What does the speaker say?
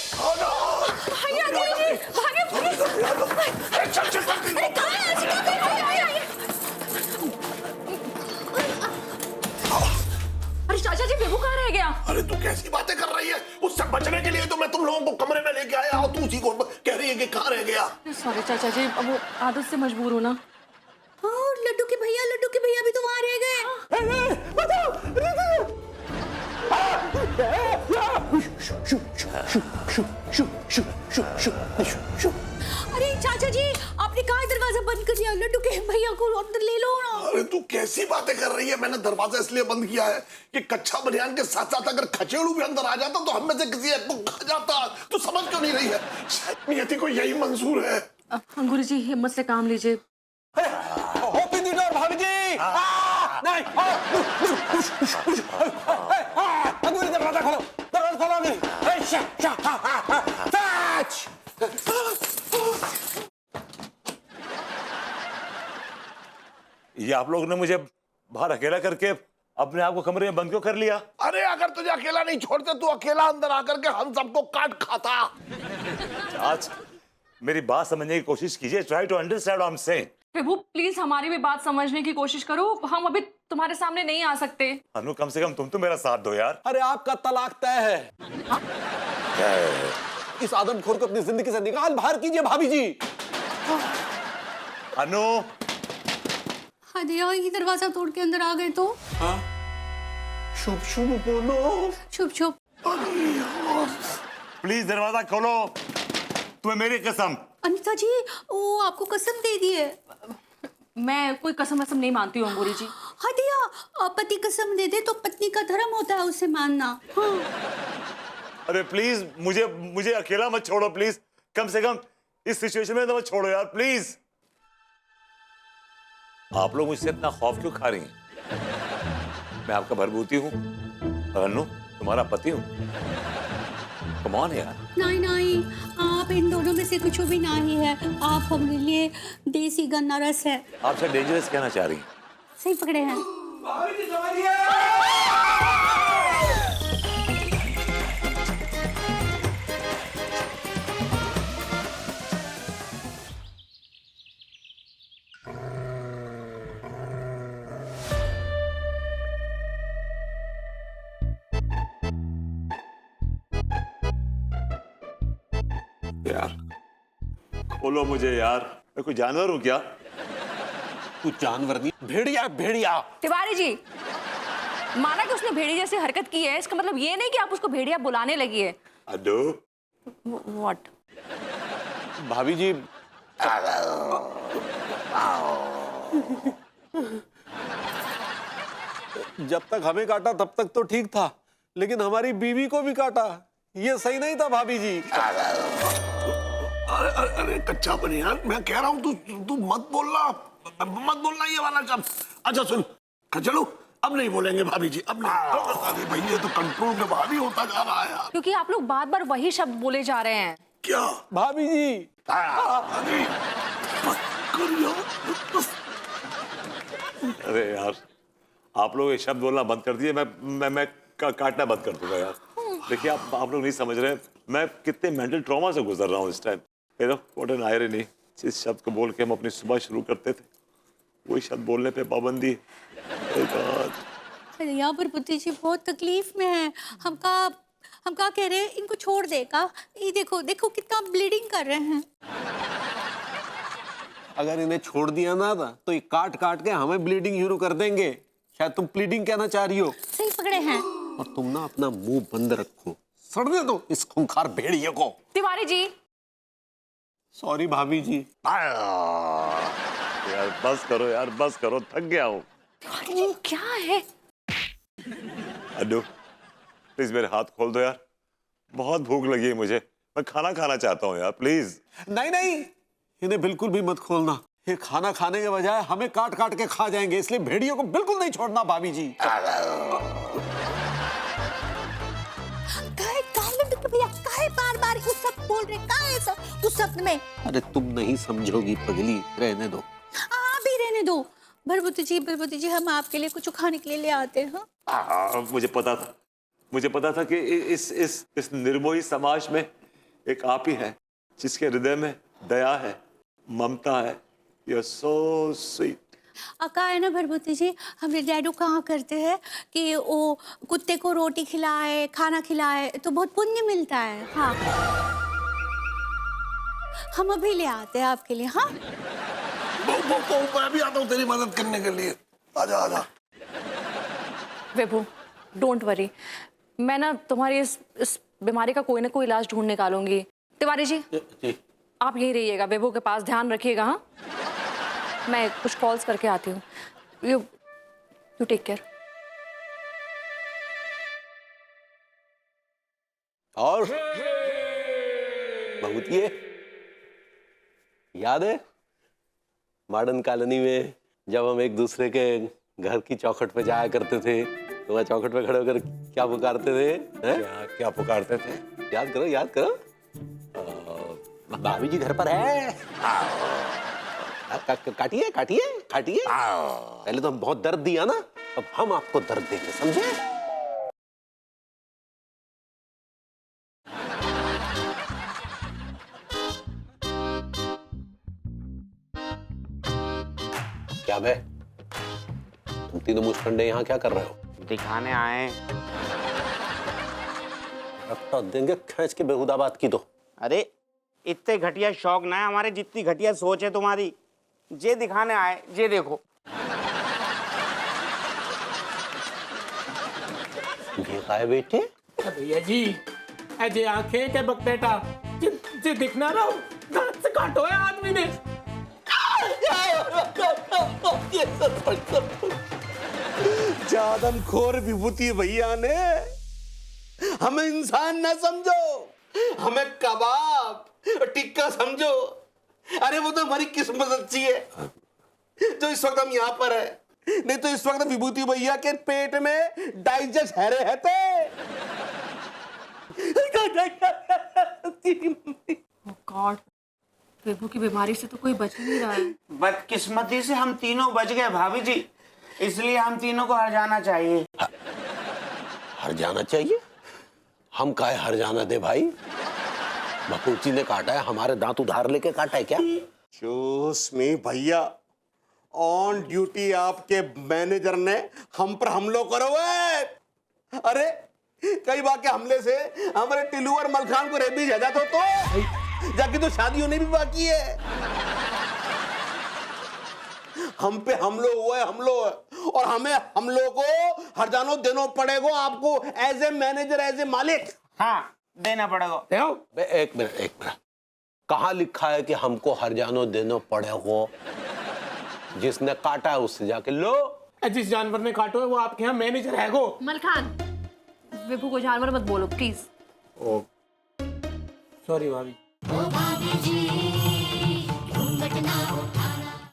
भैया भागे चल चल चल। अरे कहाँ है आशिका? आइए। अरे चाचा जी बेबू कहाँ रह गया? अरे तू कैसी बातें कर रही है? उससे बचने के लिए तो मैं तुम लोगों को कमरे में लेके आया और तू उसी को कह रही है कि कहाँ रह गया। सॉरी चाचा जी, अब वो आदत से मजबूर हो ना। लड्डू के भैया भी तो वहाँ रह गए। अरे चाचा जी, आपने कहा दरवाजा बंद कर दिया? लड्डू के भैया को अंदर ले लो ना। अरे तू कैसी बातें कर रही है? मैंने दरवाजा इसलिए बंद किया है कि कच्चा बनियान के साथ साथ अगर खचेड़ू भी अंदर आ जाता तो हम में से किसी एक को खा जाता। तू समझ क्यों नहीं रही है? शायद नियति को यही मंजूर है। गुरुजी हिम्मत से काम लीजिए। ओपन द डोर भाभी जी। नहीं, दरवाजा खोलो, दरवाजा खोलो नहीं। ये आप लोग ने मुझे बाहर अकेला करके अपने आप को कमरे में बंद क्यों कर लिया? अरे अगर तुझे अकेला नहीं छोड़ते तू अकेला अंदर आकर के हम सबको काट खाता। आज मेरी बात समझने की कोशिश कीजिए। Try to understand what I am saying. प्रभु प्लीज हमारी भी बात समझने की कोशिश करो, हम अभी तुम्हारे सामने नहीं आ सकते। अनु कम से कम तुम तो मेरा साथ दो यार। अरे आपका तलाक तय है। इस आदमखोर को अपनी जिंदगी से निकाल बाहर कीजिए भाभी जी। अनु हदिया ये दरवाजा तोड़ के अंदर आ गए तो? शुभ शुभ बोलो। छुप छुप। प्लीज दरवाजा खोलो, तुम्हें मेरी कसम। अनिता जी वो आपको कसम दे दी है। मैं कोई कसम वसम नहीं मानती हूँ अंगूरी जी। हदिया पति कसम दे दे तो पत्नी का धर्म होता है उसे मानना। हाँ। अरे प्लीज मुझे अकेला मत छोड़ो प्लीज। कम से कम इस सिचुएशन में तो मत छोड़ो यार प्लीज। आप लोग मुझसे इतना खौफ क्यों खा रही हैं? मैं आपका भरभूति हूँ, अनु तुम्हारा पति हूँ। कम ऑन यार। नहीं नहीं, आप इन दोनों में से कुछ भी नहीं है। आप हमारे लिए देसी गन्ना रस है। आप शायद डेंजरस कहना चाह रही हैं। सही पकड़े हैं। यार खोलो मुझे यार, मैं कोई जानवर हूँ क्या? तू जानवर नहीं, भेड़िया भेड़िया। तिवारी जी माना कि उसने भेड़िया जैसी हरकत की है, इसका मतलब ये नहीं कि आप उसको भेड़िया बुलाने लगी है। अनु व्हाट? भाभी जी जब तक हमें काटा तब तक तो ठीक था, लेकिन हमारी बीवी को भी काटा। ये सही नहीं था भाभी जी। अरे अरे अरे कच्चा बनियान, मैं कह रहा हूँ तू मत बोलना ये वाला शब्द। अच्छा सुन खचड़ू, अब नहीं बोलेंगे भाभी जी, अब नहीं। अरे भाई ये तो कंट्रोल में भाभी होता जा रहा है यार। क्योंकि आप लोग बार बार वही शब्द बोले जा रहे हैं। क्या? भाभी जी अरे मत कर यार। अरे यार आप लोग ये शब्द बोलना बंद कर दिए, मैं काटना बंद कर दूंगा यार। देखिए आप लोग नहीं समझ रहे मैं कितने मेंटल ट्रॉमा से गुजर रहा हूँ इस time. You know what an irony. जिस शब्द को बोल के हम अपनी सुबह शुरू करते थे, वही शब्द बोलने पे पाबंदी। यहाँ पर पुत्री जी बहुत तकलीफ में है। हम का कह रहे हैं इनको छोड़ दे का। ये देखो देखो कितना ब्लीडिंग कर रहे हैं। अगर इन्हें छोड़ दिया ना तो ये काट काट के हमें ब्लीडिंग शुरू कर देंगे। शायद तुम ब्लीडिंग कहना चाह रही हो। सही पकड़े हैं। और तुम ना अपना मुंह बंद रखो, सड़ने दो इस खूंखार भेड़िए को। तिवारी जी सॉरी भाभी जी। यार बस करो यार, बस करो, थक गया हूँ। तिवारी जी क्या है? अनु प्लीज मेरे हाथ खोल दो यार, बहुत भूख लगी है मुझे, मैं खाना खाना चाहता हूँ यार प्लीज। नहीं नहीं, इन्हें बिल्कुल भी मत खोलना। ये खाना खाने के बजाय हमें काट काट के खा जाएंगे, इसलिए भेड़ियों को बिल्कुल नहीं छोड़ना भाभी जी। काहे बार बार उस सब बोल रहे? काहे सब उस सब में? अरे तुम नहीं समझोगी पगली, रहने दो। भी रहने दो। भरभूति जी हम आपके लिए कुछ खाने के लिए ले आते हैं। मुझे पता था कि इस निर्मोही समाज में एक आप ही है जिसके हृदय में दया है, ममता है। You are so sweet. अका है ना भरभूति जी, हमारे डैडू कहाँ करते हैं कि वो कुत्ते को रोटी खिलाए, खाना खिलाए तो बहुत पुण्य मिलता है। हाँ, हम अभी ले आते हैं आपके लिए। हाँ, मैं भी आता हूँ तेरी मदद करने के लिए। आजा आजा। विभू, डोंट वरी, मैं ना तुम्हारी इस बीमारी का कोई ना कोई इलाज ढूंढ निकालूंगी। तिवारी जी, आप यहीं रहिएगा, विभू के पास ध्यान रखिएगा। हाँ, मैं कुछ कॉल्स करके आती हूँ। You take care. और बहुत ये याद है मॉडर्न कॉलोनी में जब हम एक दूसरे के घर की चौखट पे जाया करते थे तो वह चौखट पे खड़े होकर क्या पुकारते थे? क्या पुकारते थे? याद करो, याद करो। भाभी जी घर पर है। काटिए काटिए काटिए। पहले तो हम बहुत दर्द दिया ना, अब हम आपको दर्द देंगे, समझे? क्या बे, तुम तीनों मुस्टंडे यहाँ क्या कर रहे हो? दिखाने आए। अब तो देंगे खींच के बेहुदा बात की तो। अरे इतने घटिया शौक ना है हमारे जितनी घटिया सोच है तुम्हारी। जे दिखाने आए, जे देखो। ये का है बेटे? भैया जी ऐसे आंखें के बकटेटा जे दिखना रहो दांत से काटो है आदमी ने। जादमखोर विभूति भैया ने हमें इंसान ना समझो, हमें कबाब टिक्का समझो। अरे वो तो हमारी किस्मत अच्छी है जो इस वक्त हम यहाँ पर है, नहीं तो इस वक्त विभूति भैया के पेट में डाइजेस्ट हैरे रहते। गॉड, विभू की बीमारी से तो कोई बच ही नहीं रहा है। बदकिस्मती से हम तीनों बच गए भाभी जी, इसलिए हम तीनों को हर जाना चाहिए। हर जाना चाहिए? हम काहे हर जाना दे भाई? बपूची ने काटा है, हमारे दांत उधार लेके काटा है क्या? जोश में भैया, ऑन ड्यूटी आपके मैनेजर ने हम पर हमला करो है। अरे कई बार के हमले से हमारे टिल्लू और मलखान को रेबीज है जाता तो जाके तो शादी होने भी बाकी है। हम पे हमलो हुआ है, हमलो है, और हमें हमलों को हर जानो देना पड़ेगा आपको as a manager, as a मालिक। हाँ, देना पड़ेगा। एक मिनट, कहाँ लिखा है कि हमको हर जानो देना पड़ेगा? जिसने काटा है उससे जाके लो। जिस जानवर ने काटो है वो आपके यहाँ मैनेजर है गो। मलखान, विभू को जानवर मत बोलो प्लीज। सॉरी भाभी। ओ भाभी जी घूंघट ना उठा